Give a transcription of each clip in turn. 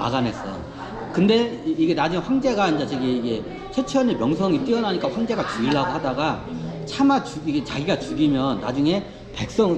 막아냈어. 근데 이게 나중에 황제가 이제 저기 이게 최치원의 명성이 뛰어나니까 황제가 죽이려고 하다가 차마 이게 자기가 죽이면 나중에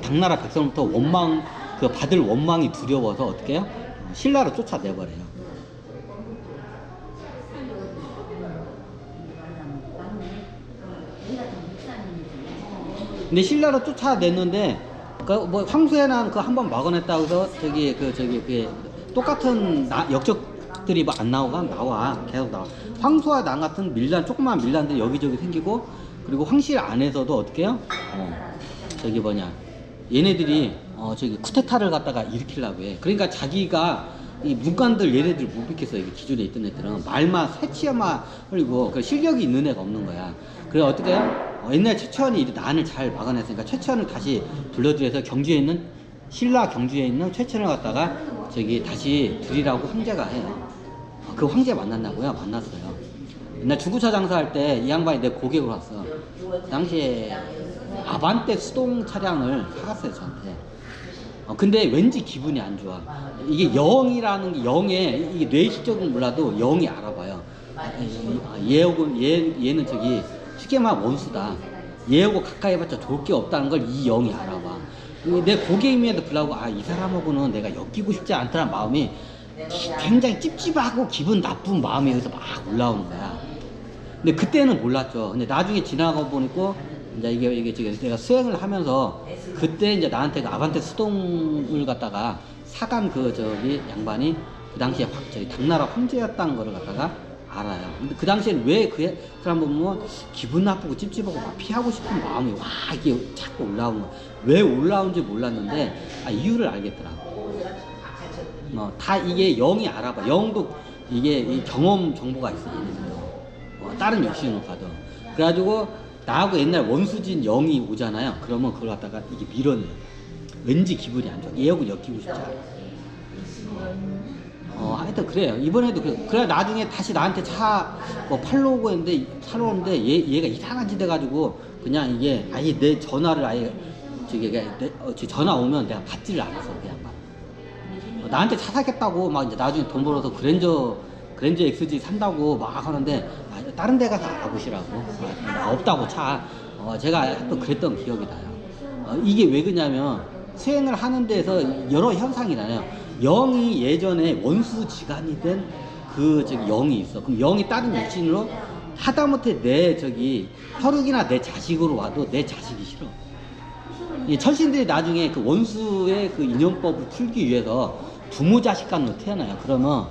당나라 백성부터 원망 그 받을 원망이 두려워서 어떻게 해요? 신라로 쫓아내버려요. 근데 신라로 쫓아냈는데 그 뭐 황수에는 그 한 번 막아냈다고 해서 그 똑같은 역적들이 뭐 안 나오고 나와 계속 나와. 황수와 난 같은 밀란 조그만 밀란들이 여기저기 생기고 그리고 황실 안에서도 어떻게 해요? 얘네들이 저기 쿠데타를 갖다가 일으키려고 해. 그러니까 자기가 이 문관들 얘네들 못 비켰어. 이게 기존에 있던 애들은 말만 새치야만 흘리고 그 실력이 있는 애가 없는 거야. 그래 어떻게 해요? 옛날 최치원이 난을 잘 막아냈으니까 최치원을 다시 불러들여서 경주에 있는 신라 경주에 있는 최치원을 갖다가 저기 다시 들이라고 황제가 해요. 그 황제 만났나고요? 만났어요. 옛날 중고차 장사할 때 이 양반이 내 고객으로 왔어. 당시에 아반떼 수동 차량을 사갔어요 저한테. 근데 왠지 기분이 안 좋아. 이게 영이라는 게 이게 뇌시적은 몰라도 영이 알아봐요. 얘는 저기 쉽게 말하면 원수다. 얘하고 가까이 해봤자 좋을 게 없다는 걸 이 영이 알아봐. 내 고객임에도 불구하고 이 사람하고는 내가 엮이고 싶지 않다는 마음이 굉장히 찝찝하고 기분 나쁜 마음이 여기서 막 올라오는 거야. 근데 그때는 몰랐죠. 근데 나중에 지나가 보니까 이제 이게 내가 수행을 하면서 그때 이제 나한테 그 아반떼 수동을 갖다가 사간 저기 양반이 그 당시에 저기 당나라 황제였다는 거를 갖다가 알아요. 근데 그 당시에는 왜 그 사람 보면 기분 나쁘고 찝찝하고 막 피하고 싶은 마음이 이게 자꾸 올라오는 거야. 왜 올라오는지 몰랐는데 이유를 알겠더라고. 다 이게 영이 알아봐. 영도 이게 이 경험 정보가 있어. 다른 육신으로 가도. 그래가지고 나하고 옛날 원수진 영이 오잖아요. 그러면 그걸 갖다가 이게 밀어내요. 왠지 기분이 안 좋아. 얘하고 엮이고 싶지 않아. 하여튼 그래요. 이번에도 그래 나중에 다시 나한테 팔로 오고 했는데 사러 오는데 얘가 이상한 짓 해가지고 그냥 이게 아예 내 전화를 아예 전화 오면 내가 받지를 않았어 그냥 막. 나한테 차 사겠다고 막 이제 나중에 돈 벌어서 그랜저 XG 산다고 막 하는데 다른 데 가서 가보시라고. 없다고 차. 제가 또 그랬던 기억이 나요. 이게 왜 그러냐면 수행을 하는 데서 여러 현상이 나요. 영이 예전에 원수지간이 된 영이 있어. 그럼 영이 다른 육신으로 하다못해 내 혈육이나 내 자식으로 와도 내 자식이 싫어. 이 천신들이 나중에 그 원수의 그 인연법을 풀기 위해서 부모 자식 간으로 태어나요. 그러면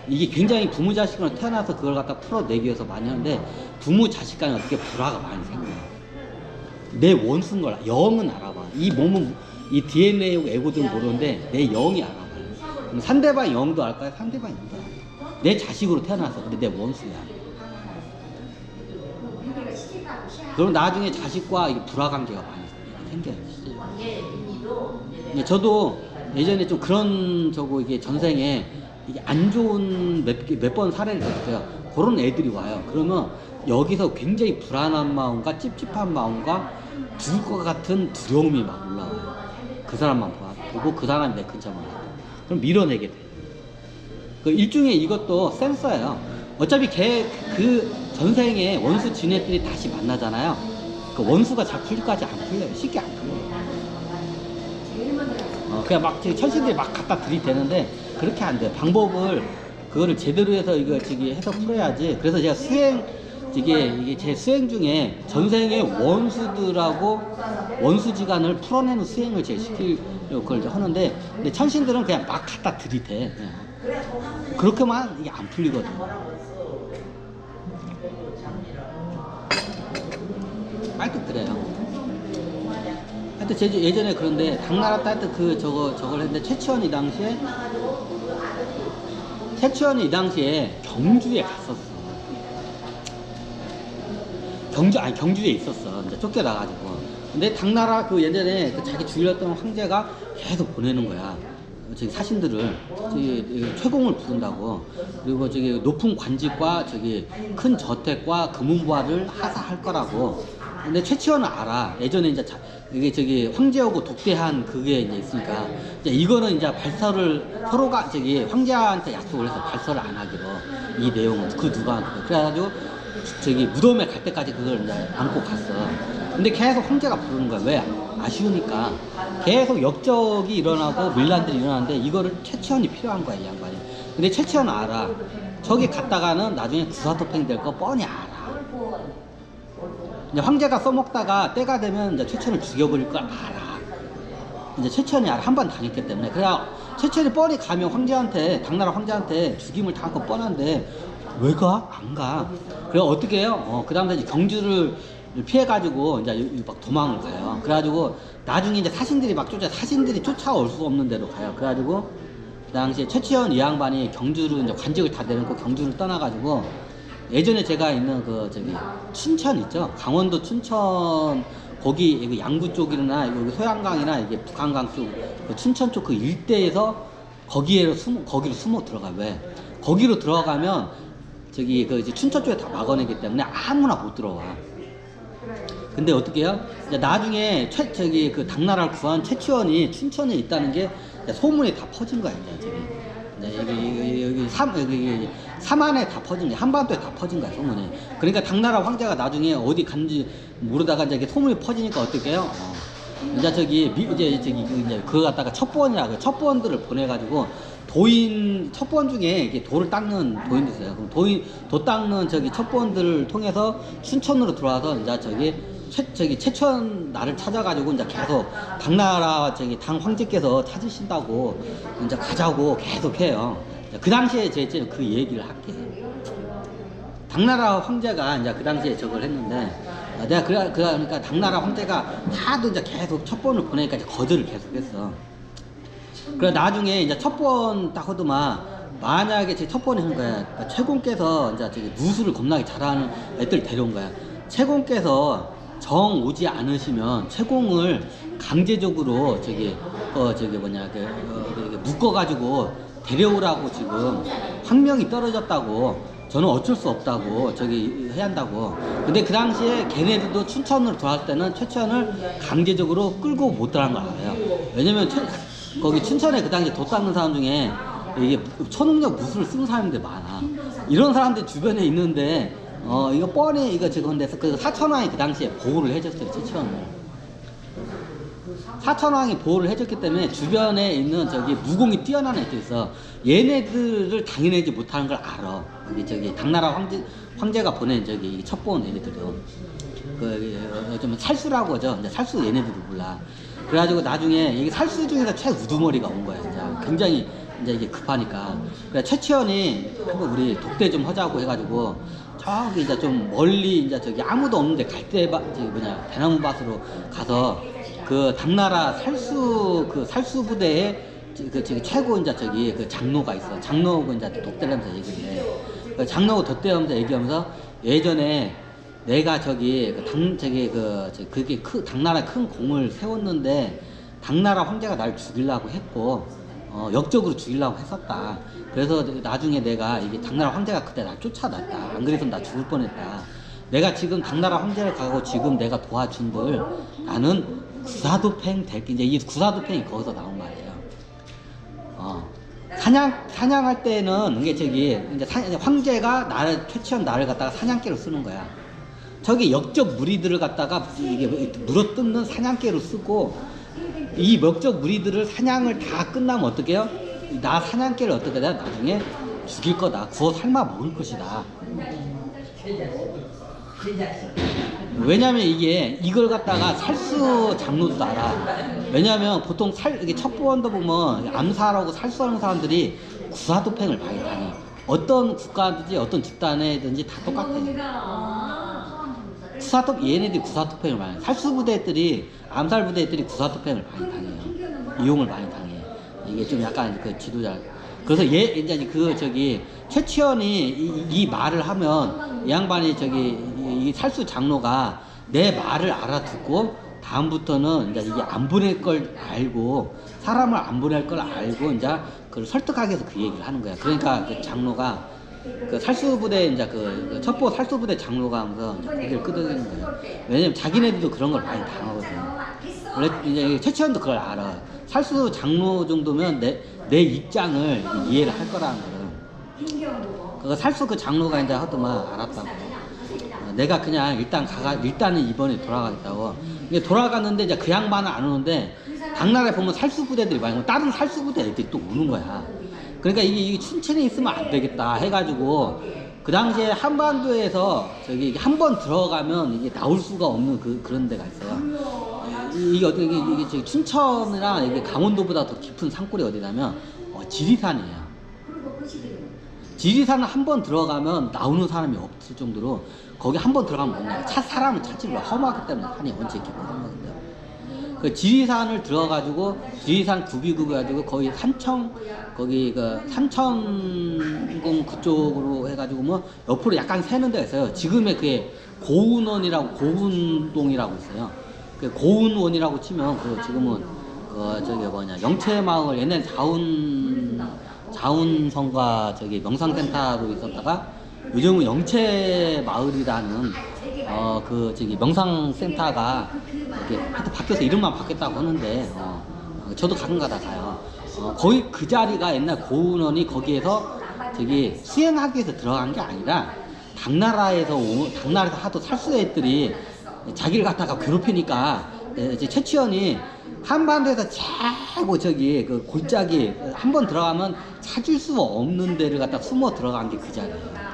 이게 굉장히 부모 자식 간으로 태어나서 그걸 갖다 풀어내기 위해서 많이 하는데 부모 자식 간에 어떻게 불화가 많이 생겨요. 내 원수인 걸 영은 알아봐. 이 몸은 이 DNA하고 에고들은 모르는데 내 영이 알아봐요. 상대방 영도 알까요? 상대방 영도 알아요. 내 자식으로 태어나서 근데 내 원수야. 그럼 나중에 자식과 이게 불화관계가 많이 생겨요. 저도 예전에 좀 그런 이게 전생에 이게 안 좋은 몇 번 사례를 들었어요. 그런 애들이 와요. 그러면 여기서 굉장히 불안한 마음과 찝찝한 마음과 죽을 것 같은 두려움이 막 올라와요. 그 사람만 보고 그 사람이 내 근처만 가고. 그럼 밀어내게 돼. 그 일종의 이것도 센서예요. 어차피 그 전생에 원수 지네들이 다시 만나잖아요. 그 원수가 잘 풀릴까지 안 풀려요. 쉽게 안 풀려요. 그냥 막 천신들이 막 갖다 들이대는데 그렇게 안 돼요. 그거를 제대로 해서 해서 풀어야지. 그래서 제가 이게 제 수행 중에 전생의 원수들하고 원수지간을 풀어내는 수행을 제가 시키려고 하는데 근데 천신들은 그냥 막 갖다 들이대. 그렇게만 이게 안 풀리거든요. 하여튼 그래요. 하여튼 예전에 그런데 당나라 때 하여튼 저걸 했는데 최치원이 이 당시에 경주에 갔었어. 경주에 있었어. 이제 쫓겨나가지고. 근데 당나라 예전에 자기 죽이려던 황제가 계속 보내는 거야. 사신들을 최공을 부른다고. 그리고 높은 관직과 큰 저택과 금은부화를 하사할 거라고. 근데 최치원은 알아. 예전에 이제 이게 저기 황제하고 독대한 그게 이제 있으니까 이제 이거는 이제 발설을 서로가 저기 황제한테 약속을 해서 발설을 안 하기로 이 내용은 그 누구한테 그래가지고 저기 무덤에 갈 때까지 그걸 이제 안고 갔어. 근데 계속 황제가 부르는 거야. 왜? 아쉬우니까 계속 역적이 일어나고 밀란들이 일어나는데 이거를 최치원이 필요한 거야, 이 양반이. 근데 최치원은 알아. 저기 갔다가는 나중에 구사도팽이 될 거 뻔히 알아. 이제 황제가 써먹다가 때가 되면 이제 최천을 죽여버릴 걸 알아. 이제 최천이 알아. 한 번 당했기 때문에. 그래야 최천이 뻔히 가면 황제한테, 당나라 황제한테 죽임을 당할 거 뻔한데 왜 가? 안 가. 그래 어떻게 해요? 그 다음에 이제 경주를 피해가지고 이제 막 도망을 가요. 그래가지고 나중에 이제 사신들이 쫓아올 수 없는 데로 가요. 그래가지고 그 당시에 최치원 이 양반이 경주를 이제 관직을 다 내놓고 경주를 떠나가지고 예전에 제가 있는 그 저기 춘천 있죠. 강원도 춘천 거기 그 양구 쪽이나 여기 소양강이나 이게 북한강 쪽 그 춘천 쪽 그 일대에서 거기로 숨어 들어가. 왜? 거기로 들어가면 저기 그 이제 춘천 쪽에 다 막아내기 때문에 아무나 못 들어와. 근데 어떻게 해요? 이제 나중에 저기 그 당나라를 구한 최치원이 춘천에 있다는 게 소문이 다 퍼진 거야, 이제 저기. 여기 삼안에 다 퍼진 거야. 한반도에 다 퍼진 거야, 소문이. 그러니까 당나라 황제가 나중에 어디 갔는지 모르다가 이제 소문이 퍼지니까 어떻게 해요? 이제 저기 이제 그거 갖다가 첩보원들을 보내가지고 첩보원 중에 이게 돌을 닦는 도인도 있어요. 그럼 도 닦는 저기 첩보원들을 통해서 춘천으로 들어와서 이제 최천 나를 찾아가지고 이제 계속 당나라 당 황제께서 찾으신다고 이제 가자고 계속 해요. 그 당시에 제가 그 얘기를 할게. 당나라 황제가 이제 그 당시에 저걸 했는데 내가 그러니까 당나라 황제가 하도 이제 계속 첩보원을 보내니까 이제 거절을 계속했어. 그래 나중에 이제 첩보원 딱 하더만 만약에 제 첩보원이 하는 거야. 그러니까 최공께서 이제 저기 무술을 겁나게 잘하는 애들 데려온 거야. 최공께서 정 오지 않으시면 최공을 강제적으로 묶어가지고 데려오라고 지금 황명이 떨어졌다고 저는 어쩔 수 없다고 해야 한다고. 근데 그 당시에 걔네들도 춘천으로 들어왔을 때는 최천을 강제적으로 끌고 못 들어간 걸 알아요. 왜냐면 거기 춘천에 그 당시에 돛 닦는 사람 중에 이게 초능력 무술을 쓰는 사람들이 많아. 이런 사람들 주변에 있는데 이거 뻔히 이거 지금 데서 그 사천왕이 그 당시에 보호를 해줬어요, 최천을. 사천왕이 보호를 해줬기 때문에 주변에 있는 저기 무공이 뛰어난 애들이 있어. 얘네들을 당해내지 못하는 걸 알아. 저기 당나라 황제가 보낸 저기 첩보원 얘네들은 좀 살수라고 하죠. 이제 살수 얘네들도 몰라. 그래가지고 나중에 이게 살수 중에서 최우두머리가 온 거야. 이제 굉장히 이제 이게 급하니까. 그래 최치원이 한번 우리 독대 좀 하자고 해가지고 저기 이제 좀 멀리 이제 저기 아무도 없는데 대나무 밭으로 가서 그 당나라 살수 부대에 저기 최고 이제 저기 그 장로가 있어. 장로하고 이제 독대를 하면서 얘기를 해. 그 장로하고 독대하면서 얘기하면서 예전에 내가 당나라에 큰 공을 세웠는데 당나라 황제가 날 죽이려고 했고 역적으로 죽이려고 했었다. 그래서 나중에 내가 이게 당나라 황제가 그때 날 쫓아났다. 안 그랬으면 나 죽을 뻔했다. 내가 지금 당나라 황제를 가고 지금 내가 도와준들 나는 구사도팽 될게. 이제 이 구사도팽이 거기서 나온 말이에요. 사냥할 때는 이게 이제 황제가 최치원 나를 갖다가 사냥개로 쓰는 거야. 저기 역적 무리들을 갖다가 이게 물어뜯는 사냥개로 쓰고 이 역적 무리들을 사냥을 다 끝나면 어떻게 해요? 나 사냥개를 어떻게 해? 나중에 죽일 거다. 구워 삶아 먹을 것이다. 왜냐면 이걸 갖다가 살수 장로도 알아. 왜냐면 보통 이게 첩보원도 보면 암살하고 살수하는 사람들이 구사도팽을 많이 다녀. 어떤 국가든지 어떤 집단에든지 다 똑같아. 얘네들이 구사도팽을 많이 해. 살수부대들이 암살부대들이 구사도팽을 많이 당해요. 이용을 많이 당해. 이게 좀 약간 그 지도자. 그래서 이제 최치원이 이 말을 하면 이 양반이 이 살수 장로가 내 말을 알아듣고 다음부터는 이제 이게 안 보낼 걸 알고 사람을 안 보낼 걸 알고 이제 그걸 설득하기 위해서 그 얘기를 하는 거야. 그러니까 그 장로가 그 살수부대 이제 그 첩보 살수부대 장로가 하면서 이제 고개를 끄덕이는 거예요. 왜냐면 자기네들도 그런 걸 많이 당하거든요. 원래 이제 최치원도 그걸 알아. 살수 장로 정도면 내 입장을 이해를 할 거라는 거를. 그거 살수 그 장로가 이제 하더만 알았다고. 내가 그냥 일단은 이번에 돌아가겠다고. 이게 돌아갔는데 이제 그 양반은 안 오는데 당나라에 보면 살수부대들이 많이 오고 다른 살수부대 애들이 또 오는 거야. 그러니까 이게 춘천에 있으면 안 되겠다 해가지고 그 당시에 한반도에서 저기 한 번 들어가면 이게 나올 수가 없는 그런 데가 있어요. 이게 어떻게 이게 저기 춘천이랑 이게 강원도보다 더 깊은 산골이 어디냐면 지리산이에요. 지리산은 한 번 들어가면 나오는 사람이 없을 정도로 거기 한 번 들어가면 뭔가 사람을 찾지 마. 험하기 때문에 산이 원체 깊고 험하거든요. 그 지리산을 들어가지고 지리산 구비구비 가지고 거의 거기 그 산천궁 그쪽으로 해가지고 뭐 옆으로 약간 새는 데가 있어요. 지금의 그게 고운동이라고 있어요. 그 고운원이라고 치면 그 지금은 그 저기 뭐냐 영채마을 옛날 자운성과 저기 명상센터로 있었다가 요즘은 영채마을이라는 그 저기 명상센터가 이렇게 하여튼 바뀌어서 이름만 바뀌었다고 하는데 저도 가끔가다 가요. 거기 그 자리가 옛날 고은원이 거기에서 저기 수행하기 위해서 들어간 게 아니라 당나라에서 하도 살수애들이 자기를 갖다가 괴롭히니까 이제 최치원이 한반도에서 최고 저기 그 골짜기 한 번 들어가면 찾을 수 없는 데를 갖다 숨어 들어간 게 그 자리예요.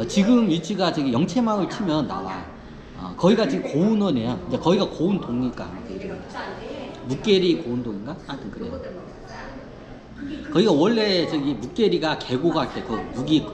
지금 위치가 저기 영채마을 치면 나와. 거기가 지금 고운원이에요. 이제 거기가 고운동이니까 묵계리 고운동인가? 하여튼 그래요. 거기가 원래 저기 묵계리가 계곡 할 때 그 묵이